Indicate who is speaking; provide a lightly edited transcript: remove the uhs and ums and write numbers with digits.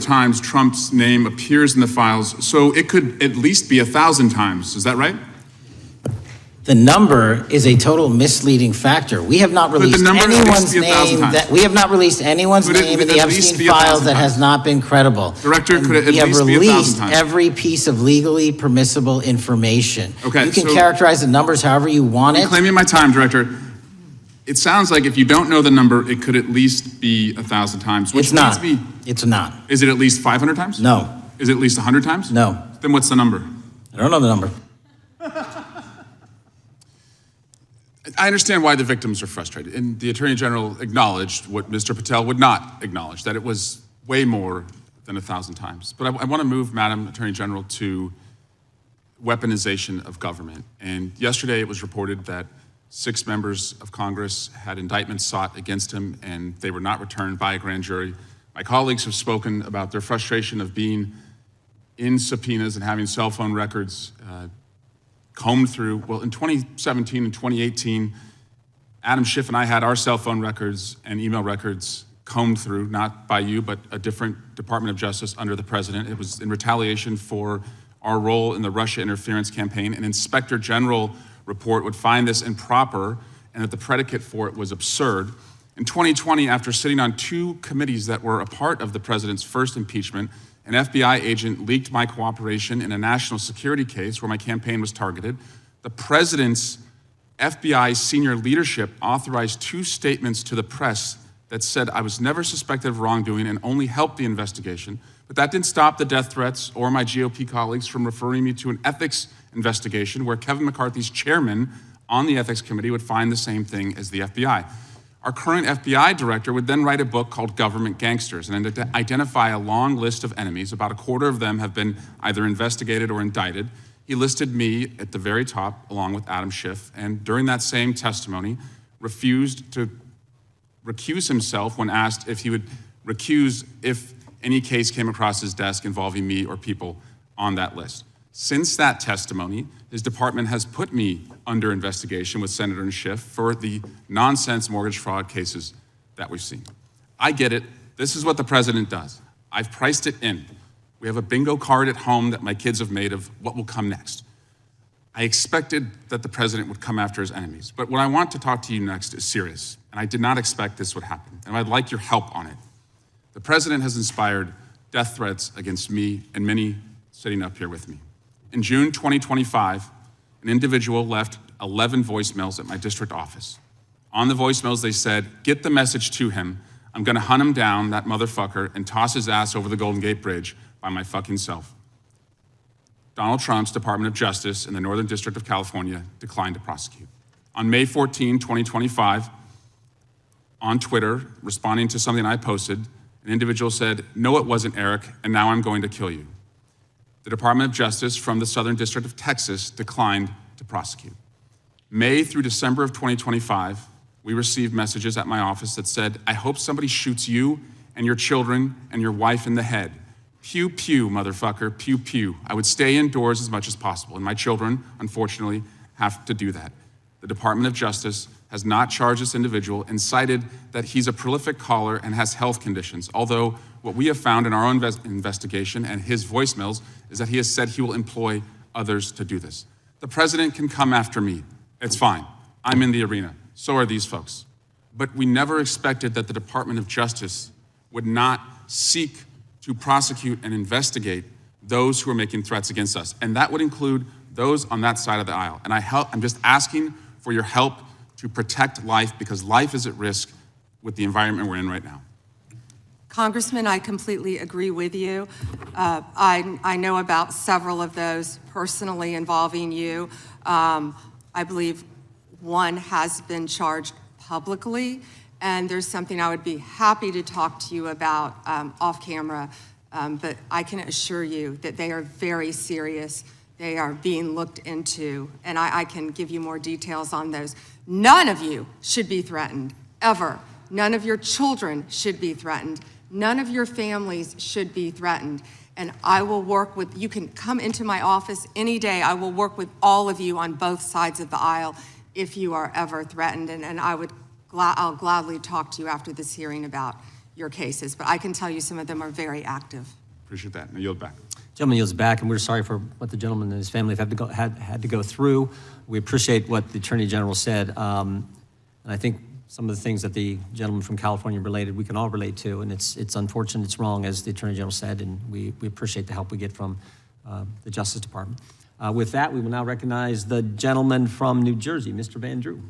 Speaker 1: times Trump's name appears in the files, so it could at least be 1,000 times. Is that right?
Speaker 2: The number is a total misleading factor. We have not released anyone's name in the Epstein files that has not been credible.
Speaker 1: Director, could it at
Speaker 2: least be 1,000 times? We have released every piece of legally permissible information.
Speaker 1: Okay,
Speaker 2: you can characterize the numbers however you want it.
Speaker 1: I'm claiming my time, Director. It sounds like if you don't know the number, it could at least be 1,000 times.
Speaker 2: It's not. It's not.
Speaker 1: Is it at least 500 times?
Speaker 2: No.
Speaker 1: Is it at least 100 times?
Speaker 2: No.
Speaker 1: Then what's the number?
Speaker 2: I don't know the number.
Speaker 1: I understand why the victims are frustrated, and the Attorney General acknowledged what Mr. Patel would not acknowledge, that it was way more than 1,000 times. But I want to move, Madam Attorney General, to weaponization of government. And yesterday it was reported that 6 members of Congress had indictments sought against him, and they were not returned by a grand jury. My colleagues have spoken about their frustration of being in subpoenas and having cell phone records combed through. Well, in 2017 and 2018, Adam Schiff and I had our cell phone records and email records combed through, not by you, but a different Department of Justice under the president. It was in retaliation for our role in the Russia interference campaign. An Inspector General report would find this improper and that the predicate for it was absurd. In 2020, after sitting on 2 committees that were a part of the president's first impeachment, an FBI agent leaked my cooperation in a national security case where my campaign was targeted. The president's FBI senior leadership authorized 2 statements to the press that said I was never suspected of wrongdoing and only helped the investigation. But that didn't stop the death threats or my GOP colleagues from referring me to an ethics investigation where Kevin McCarthy's chairman on the ethics committee would find the same thing as the FBI. Our current FBI director would then write a book called Government Gangsters and identify a long list of enemies. About a quarter of them have been either investigated or indicted. He listed me at the very top, along with Adam Schiff, and during that same testimony, refused to recuse himself when asked if he would recuse if any case came across his desk involving me or people on that list. Since that testimony, his department has put me under investigation with Senator Schiff for the nonsense mortgage fraud cases that we've seen. I get it. This is what the president does. I've priced it in. We have a bingo card at home that my kids have made of what will come next. I expected that the president would come after his enemies, but what I want to talk to you next is serious, and I did not expect this would happen, and I'd like your help on it. The president has inspired death threats against me and many sitting up here with me. In June 2025, an individual left 11 voicemails at my district office. On the voicemails, they said, "Get the message to him. I'm gonna hunt him down, that motherfucker, and toss his ass over the Golden Gate Bridge by my fucking self." Donald Trump's Department of Justice in the Northern District of California declined to prosecute. On May 14, 2025, on Twitter, responding to something I posted, an individual said, "No, it wasn't Eric, and now I'm going to kill you." The Department of Justice from the Southern District of Texas declined to prosecute. May through December of 2025, we received messages at my office that said, "I hope somebody shoots you and your children and your wife in the head. Pew, pew, motherfucker, pew, pew." I would stay indoors as much as possible, and my children, unfortunately, have to do that. The Department of Justice has not charged this individual and cited that he's a prolific caller and has health conditions, although what we have found in our own investigation and his voicemails is that he has said he will employ others to do this. The president can come after me. It's fine. I'm in the arena. So are these folks. But we never expected that the Department of Justice would not seek to prosecute and investigate those who are making threats against us. And that would include those on that side of the aisle. And I'm just asking for your help to protect life, because life is at risk with the environment we're in right now.
Speaker 3: Congressman, I completely agree with you. I know about several of those personally involving you. I believe one has been charged publicly, and there's something I would be happy to talk to you about off camera, but I can assure you that they are very serious. They are being looked into, and I can give you more details on those. None of you should be threatened, ever. None of your children should be threatened. None of your families should be threatened. And I will work with, you can come into my office any day. I will work with all of you on both sides of the aisle if you are ever threatened. And I'll gladly talk to you after this hearing about your cases, but I can tell you some of them are very active.
Speaker 1: Appreciate that. And I yield back.
Speaker 4: Gentleman yields back, and we're sorry for what the gentleman and his family have had to go through. We appreciate what the Attorney General said, and I think some of the things that the gentleman from California related, we can all relate to, and it's unfortunate, it's wrong, as the Attorney General said, and we appreciate the help we get from the Justice Department. With that, we will now recognize the gentleman from New Jersey, Mr. Van Drew.